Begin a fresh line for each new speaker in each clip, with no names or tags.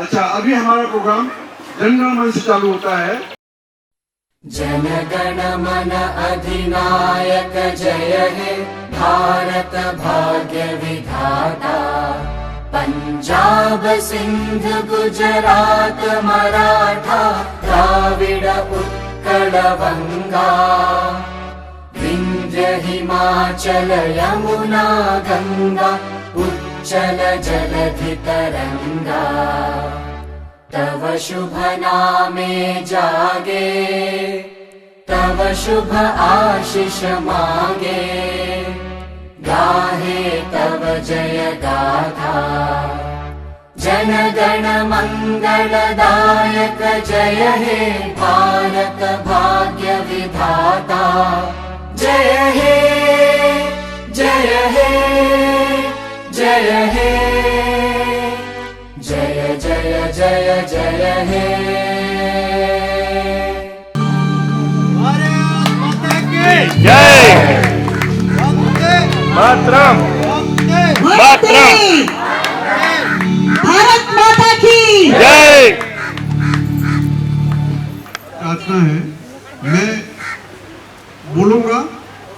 अच्छा, अभी हमारा प्रोग्राम जनगण मन से चालू होता है।
जनगण मन अधिनायक जय हे भारत भाग्य विधाता। पंजाब सिंध गुजरात मराठा द्राविड उत्कल बंगा। विंध्य हिमाचल यमुना गंगा उच्चल जलधि तरंगा। तव शुभ नामे जागे तव शुभ आशीष मागे। गाहे तव जय गाथा जन गण मंगलदायक जय हे भारत भाग्य विधाता। जय हे जय हे जय हे जय जय जय जय हे।
जय मातरम मातरम
भारत माता की
जय।
प्रार्थना है, मैं बोलूंगा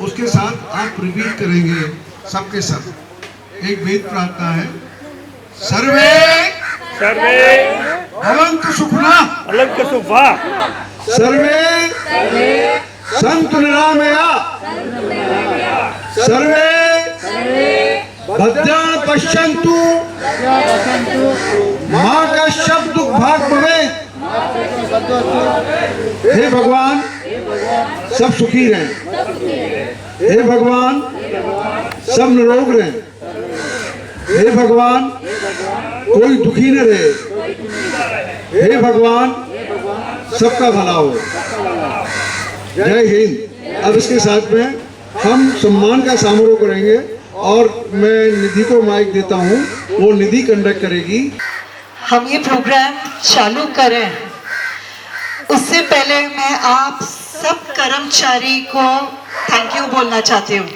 उसके साथ आप रिपीट करेंगे सबके सब। एक वेद प्रार्थना है, सर्वे
सर्वे
भवन्तु सुखिनः
अलंक सुफा
सर्वे सन्तु निरामया सर्वे भद्राणि पश्यन्तु मा कश्चित् दुःखभाग् भवेत्। हे भगवान सब सुखी रहें। हे भगवान सब निरोग रहें। हे भगवान कोई दुखी न रहे। हे भगवान सबका भला हो। जय हिंद। अब इसके साथ में हम सम्मान का समारोह करेंगे और मैं निधि को माइक देता हूँ, वो निधि कंडक्ट करेगी।
हम ये प्रोग्राम चालू करें उससे पहले मैं आप सब कर्मचारी को थैंक यू बोलना चाहती हूँ।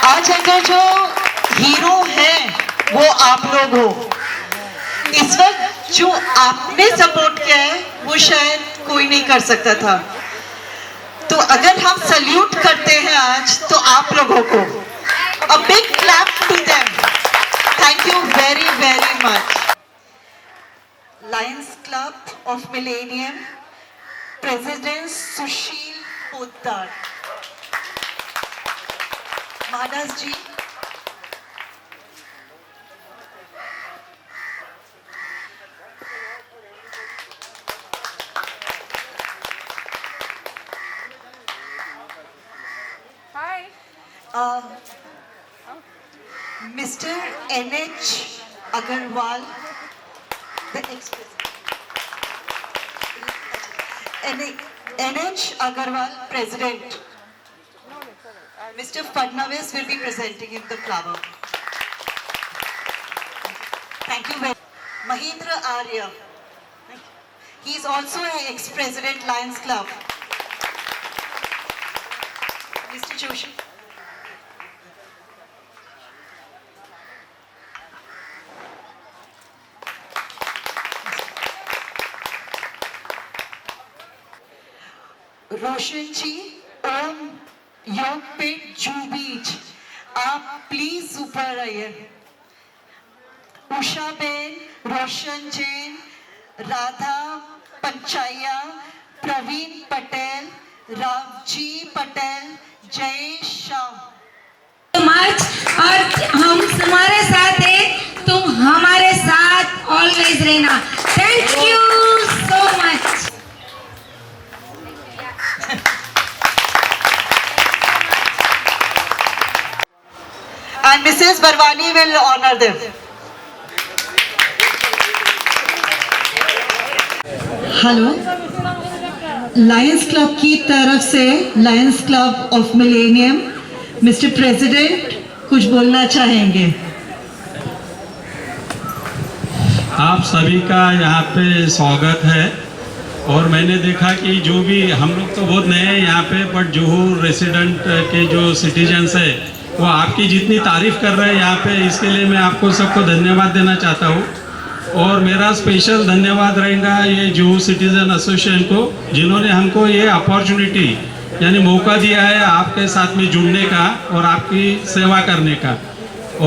आज अगर जो हीरो है वो आप लोग हो। इस वक्त जो आपने सपोर्ट किया है वो शायद कोई नहीं कर सकता था। तो अगर हम सल्यूट करते हैं आज तो आप लोगों को a big clap to them. Thank you very very much. Lions Club of Millennium President Sushil Poddar, Manas ji, Mr. N.H. Agarwal, the ex-president. N.H. Agarwal, President. Mr. Fadnavis will be presenting him the flower. Thank you very much. Mahindra Arya. He is also an ex-president Lions Club. Mr. Joshi. रोशन जी ओम योगपीठ जू बीच, आप please ऊपर आइए। Usha Ben, रोशन Jain, Radha पंचाया, Praveen Patel, Raoji Patel, Jay Shah.
Much और हम तुम्हारे साथ है, तुम हमारे साथ ऑलवेज रहना। Thank you so much.
And Mrs. Barwani will honor them. Hello, Lions club की तरफ से Lions club of millennium, mister president कुछ बोलना चाहेंगे।
आप सभी का यहाँ पे स्वागत है। और मैंने देखा कि जो भी हम लोग तो बहुत नए हैं यहाँ पे, बट जुहू रेसिडेंट के जो सिटीजन्स है वो आपकी जितनी तारीफ़ कर रहे हैं यहाँ पे, इसके लिए मैं आपको सबको धन्यवाद देना चाहता हूँ। और मेरा स्पेशल धन्यवाद रहेगा ये जुहू सिटीज़न एसोसिएशन को, जिन्होंने हमको ये अपॉर्चुनिटी यानी मौका दिया है आपके साथ में जुड़ने का और आपकी सेवा करने का।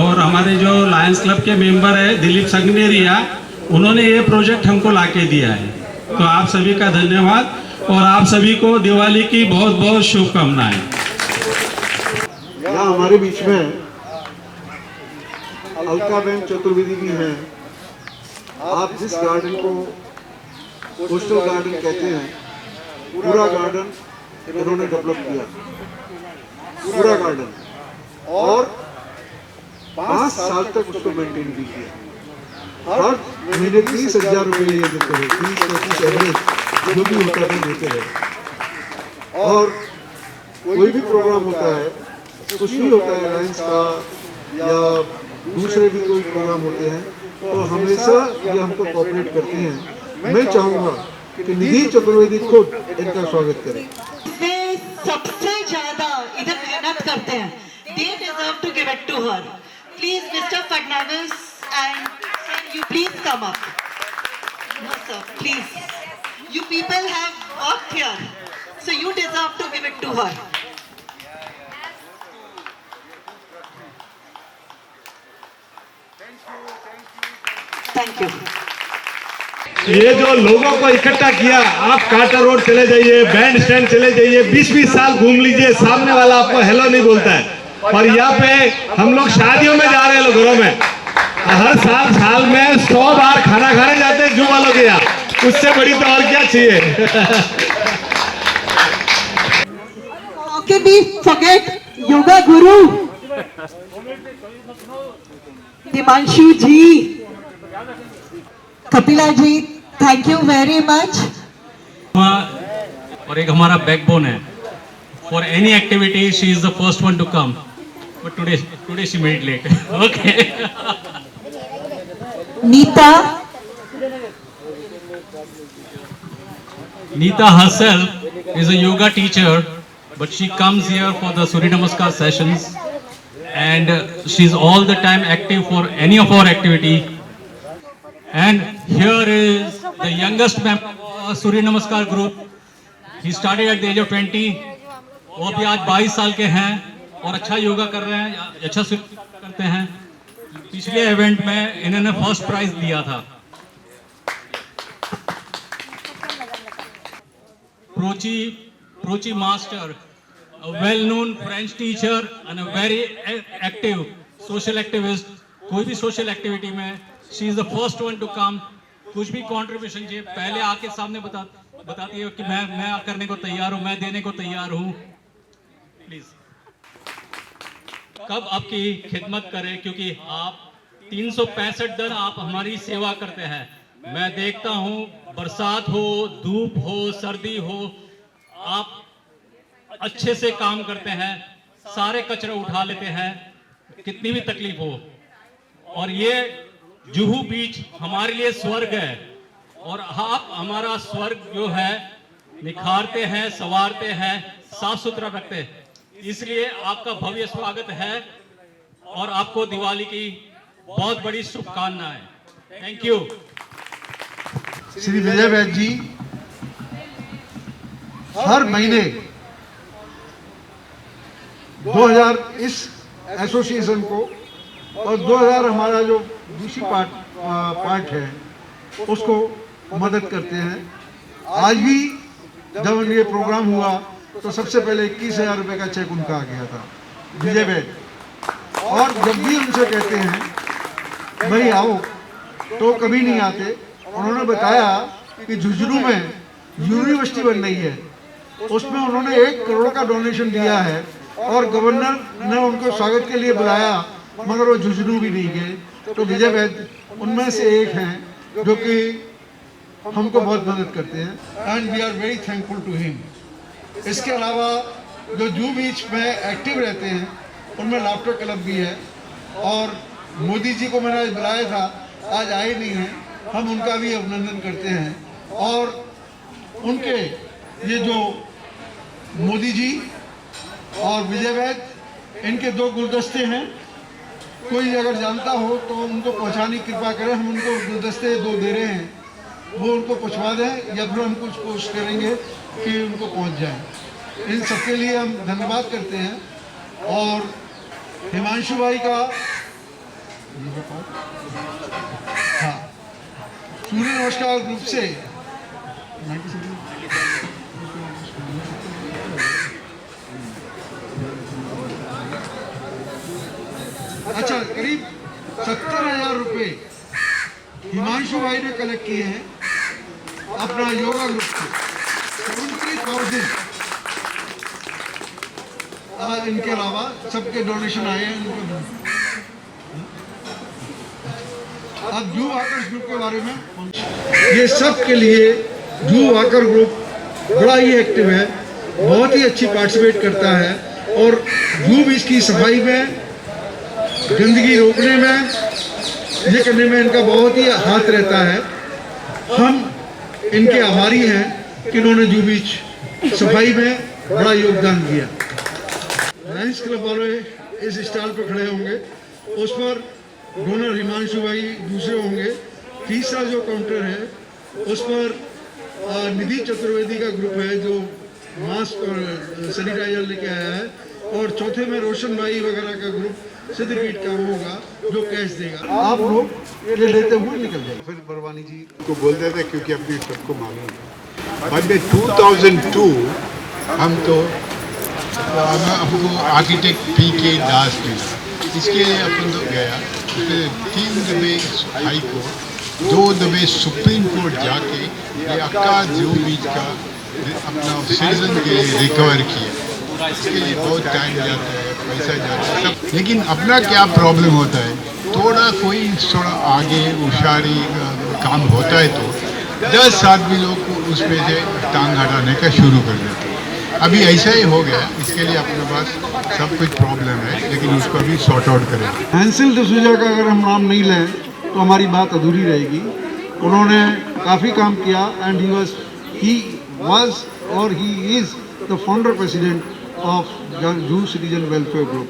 और हमारे जो लायंस क्लब के मेंबर है दिलीप संगनेरिया, उन्होंने ये प्रोजेक्ट हमको लाके दिया है। तो आप सभी का धन्यवाद और आप सभी को दिवाली की बहुत बहुत शुभकामनाएं।
यहाँ हमारे बीच में अलकाबेन चतुर्वेदी भी हैं। आप जिस गार्डन को कोस्टल गार्डन कहते हैं, पूरा गार्डन इन्होंने डेवलप किया, पूरा गार्डन, और 5 साल तक उसको मेंटेन भी किया। हर महीने 30,000 रुपये ये देते हैं, 30-35 एवरेज जो भी उनका भी देते हैं। और कोई भी प्रोग्राम होता है, कुछ भी होता है लायंस का या दूसरे भी कोई प्रोग्राम होते हैं, तो हमेशा ये हमको कोऑपरेट करते हैं। मैं चाहूँगा कि निधि चतुर्वेदी खुद इनका स्वागत करें।
इसमें सबसे ज्यादा इधर मेहनत करते हैं, they deserve to give it to her. Please, Mr. Fadnavis and sir, you please come up. No sir, please. You people have worked here, so you deserve to give it to her. Thank you.
ये जो लोगों को इकट्ठा किया, आप quarter road चले जाइए, band stand चले जाइए, 20-20 साल घूम लीजिए, सामने वाला आपको हेलो नहीं बोलता है। और यहाँ पे हम लोग शादियों में जा रहे हैं, लोग घरों में हर साल में 100 बार खाना खाने जाते हैं जू वालों के यहाँ, उससे बड़ी तो और क्या चाहिए।
How can we forget yoga guru Himanshu ji, Kapila ji, thank you very much.
और एक हमारा बैकबोन है। For any activity, she is the first one to come. But today she made late. Okay. Neeta herself is a yoga teacher, but she comes here for the Surya Namaskar sessions, and she's all the time active for any of our activity. And here is the youngest member of Surya Namaskar group. He started at the age of 20. वो भी आज 22 साल के हैं और अच्छा योगा कर रहे हैं, अच्छा करते हैं। पिछले इवेंट में इन्होंने फर्स्ट प्राइज लिया था। Prochi Master, a well-known French teacher and a very active social activist. कोई भी social activity में she is the first one to come. कुछ भी contribution चाहिए पहले आके सामने बताती है कि मैं करने को तैयार हूँ, मैं देने को तैयार हूँ। प्लीज। कब आपकी खिदमत करें, क्योंकि आप 365 दिन आप हमारी सेवा करते हैं। मैं देखता हूँ बरसात हो, धूप हो, सर्दी हो, आप अच्छे से काम करते हैं, सारे कचरे उठा लेते हैं, कितनी भी तकलीफ हो। और ये जुहू बीच हमारे लिए स्वर्ग है, और आप हमारा स्वर्ग जो है निखारते हैं, संवारते हैं, साफ सुथरा रखते हैं। इसलिए आपका भव्य स्वागत है और आपको दिवाली की बहुत बड़ी शुभकामनाएं। Thank you.
श्री विजय वैद्य जी हर महीने 2000 इस एसोसिएशन को और 2000 हमारा जो दूसरी पार्ट है उसको मदद करते हैं। आज भी जब ये प्रोग्राम हुआ तो सबसे पहले 21,000 रुपये का चेक उनका आ गया था, विजय वैद्य। और जब भी उनसे कहते हैं भाई आओ तो कभी नहीं आते। उन्होंने बताया कि झुंझुनू में यूनिवर्सिटी बन रही है, उसमें उन्होंने 1 करोड़ का डोनेशन दिया है और गवर्नर ने उनको स्वागत के लिए बुलाया, मगर वो झुंझुनू भी नहीं गए। तो विजय वैद्य उनमें से एक हैं जो कि हमको बहुत मदद करते हैं and we are very thankful to him. इसके अलावा जो जूहू बीच में एक्टिव रहते हैं उनमें लाफ्टर क्लब भी है, और मोदी जी को मैंने आज बुलाया था, आज आए नहीं हैं, हम उनका भी अभिनंदन करते हैं। और उनके ये जो मोदी जी और विजय वैद्य, इनके 2 गुलदस्ते हैं, कोई अगर जानता हो तो उनको पहुंचाने की कृपा करें। हम उनको गुलदस्ते 2 दे रहे हैं, वो उनको पहुंचवा दें या फिर हम कुछ कोशिश करेंगे कि उनको पहुंच जाए। इन सबके लिए हम धन्यवाद करते हैं। और हिमांशु भाई का हाँ सूर्य नमस्कार ग्रुप से अच्छा करीब 70,000 रुपये हिमांशु भाई ने कलेक्ट किए हैं अपना योगा ग्रुप से। 70,000 इनके अलावा सबके डोनेशन आए हैं इनको। अब जूहू वाकर्स ग्रुप के बारे में, ये सब के लिए जूहू वाकर ग्रुप बड़ा ही एक्टिव है, बहुत ही अच्छी पार्टिसिपेट करता है। और जूहू बीच की सफाई में, गंदगी रोकने में, ये करने में इनका बहुत ही हाथ रहता है। हम इनके आभारी हैं कि इन्होंने जूहू बीच सफाई में बड़ा योगदान दिया। लायंस क्लब वाले इस स्टॉल पर खड़े होंगे, उस पर डोनर हिमांशु भाई दूसरे होंगे। तीसरा जो काउंटर है उस पर निधि चतुर्वेदी का ग्रुप है जो मास्क और सैनिटाइजर लेके आया है, और चौथे में रोशन भाई वगैरह का ग्रुप सिद्धपीठ का होगा जो कैश देगा। आप लोग ये लेते हुए निकल जाए। फिर बरवानी जी
को बोल देते क्योंकि अभी सबको मालूम है। बाद में 2002 हम तो हमको आर्किटेक्ट PK दास मिला, इसके लिए अपन तो गया। 3 दफे हाई कोर्ट, 2 दफे सुप्रीम कोर्ट जाके ये अक्का जूहू बीच का अपना सिटीजन के लिए रिकवर किया। इसके लिए बहुत टाइम जाता है, पैसा जाता है सब। लेकिन अपना क्या प्रॉब्लम होता है, थोड़ा आगे होशियारी काम होता है तो 10 आदमी लोग उसमें से टांग हटाने का शुरू कर देते हैं। अभी ऐसा ही हो गया, इसके लिए अपने पास सब कुछ प्रॉब्लम है, लेकिन उसको भी सॉर्ट आउट करें।
हैंसिल डिसूजा का अगर हम नाम नहीं लें तो हमारी बात अधूरी रहेगी। उन्होंने काफ़ी काम किया एंड ही वाज और he is the founder president of Juhu citizen welfare group.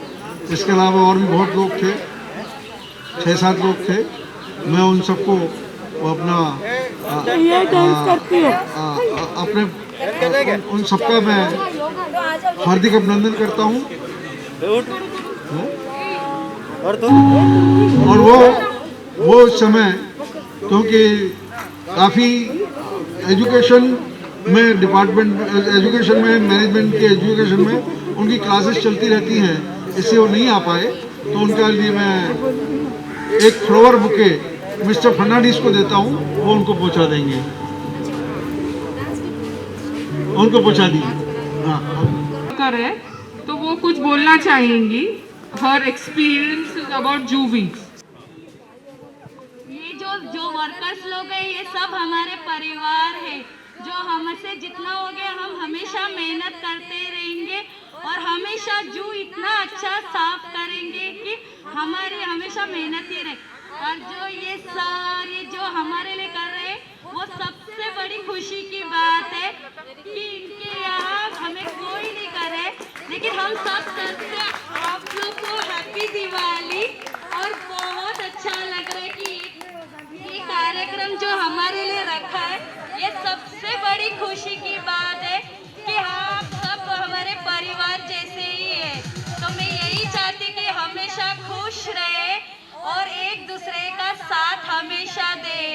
इसके अलावा और भी बहुत लोग थे, 6-7 लोग थे। मैं उन सबको अपना अपने उन सबका मैं हार्दिक अभिनंदन करता हूँ। और वो समय क्योंकि काफ़ी एजुकेशन में एजुकेशन में मैनेजमेंट के एजुकेशन में उनकी क्लासेस चलती रहती हैं, इससे वो नहीं आ पाए। तो उनके लिए मैं एक फ्लावर बुके मिस्टर फर्नांडिस को देता हूँ, वो उनको पहुँचा देंगे, उनको पहुँचा दीजिए। हाँ
करे तो वो कुछ बोलना चाहेंगी। her experiences about Juvi.
ये जो वर्कर्स लोग हैं ये सब हमारे परिवार है, जो हमसे जितना हो गया हम हमेशा मेहनत करते रहेंगे और हमेशा जू इतना अच्छा साफ करेंगे कि हमारी हमेशा मेहनत ही रहे। और जो ये सारे जो हमारे लिए कर रहे हैं वो सबसे बड़ी खुशी की बात है कि इनके यहाँ हमें कोई नहीं करे, लेकिन हम सब करते हैं। आप लोग को हैप्पी दिवाली। और बहुत अच्छा लग रहा है कि ये कार्यक्रम जो हमारे लिए रखा है ये सबसे बड़ी खुशी की बात है कि आप सब हमारे परिवार जैसे ही है। तो मैं यही चाहती कि हमेशा खुश रहे और एक दूसरे का साथ हमेशा दे।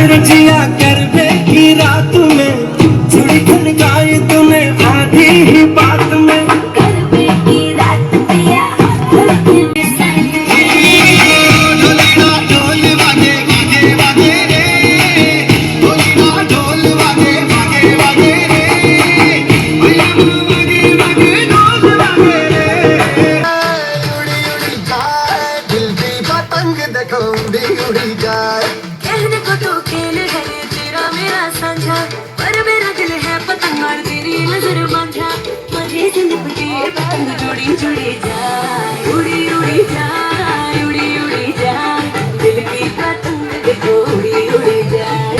रजिया कर की रात में चुड़ी खनकाई तूने आधी ही बात में की रात पिया ढोल वागे वागे वागे रे ढोल वागे वागे वागे रे वागे वागे ढोल वागे रे उड़ी उड़ी जाए दिल की पतंग देखो उड़ी जाए कहने को तो खेल है तेरा मेरा साझा, पर मेरा दिल है पतंग और तेरी नजर मांझा। मुझे से लिपटी पतंग जुड़ी जुड़ी जाए उड़ी उड़ी जाए उड़ी उड़ी जाए दिल की पतंग देखो उड़ी उड़ी जाए।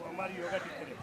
हमारी योगा टीचर है।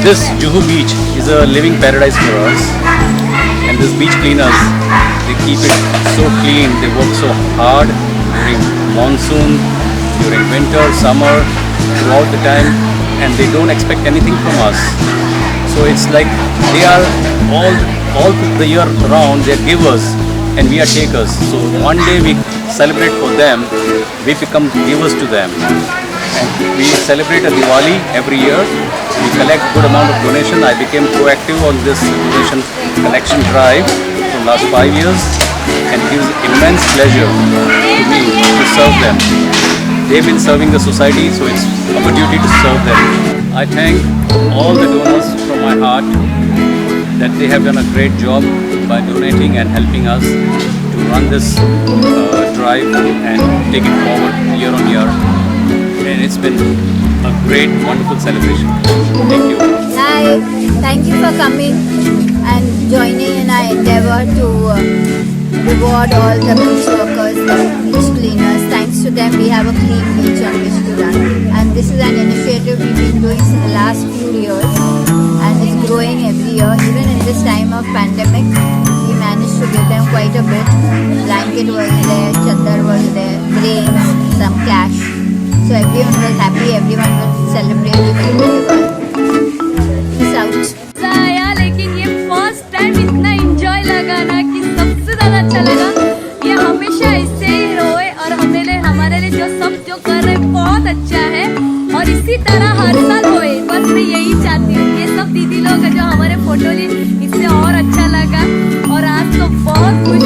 This Juhu beach is a living paradise for us, and these beach cleaners, they keep it so clean, they work so hard during monsoon, during winter, summer, throughout the time, and they don't expect anything from us. So it's like they are all the year round, they are givers and we are takers. So one day we celebrate for them, we become givers to them. And we celebrate a Diwali every year. We collect good amount of donation. I became proactive on this donation collection drive from last 5 years, and it gives immense pleasure to me to serve them. They've been serving the society, so it's our duty to serve them. I thank all the donors from my heart that they have done a great job by donating and helping us to run this drive and take it forward year on year. And it's been a great, wonderful celebration. Thank you.
Hi, thank you for coming and joining in our endeavor to reward all the beach workers, the beach cleaners. Thanks to them, we have a clean beach on which to run. And this is an initiative we've been doing for the last few years, and it's growing every year. Even in this time of pandemic, we managed to give them quite a bit. Blanket was there, chadar was there, grains, some cash. So everyone was happy, everyone was celebrating everyone. Peace out.
मजा आया, लेकिन ये first time इतना enjoy लगा ना कि सबसे ज़्यादा अच्छा लगा। ये हमेशा ऐसे ही रोए और हमारे लिए जो कर रहे हैं बहुत अच्छा है, और इसी तरह हर साल होए, बस मैं यही चाहती हूँ। ये सब दीदी लोग जो हमारे फोटो लिए, इससे और अच्छा लगा, और आज तो बहुत खुश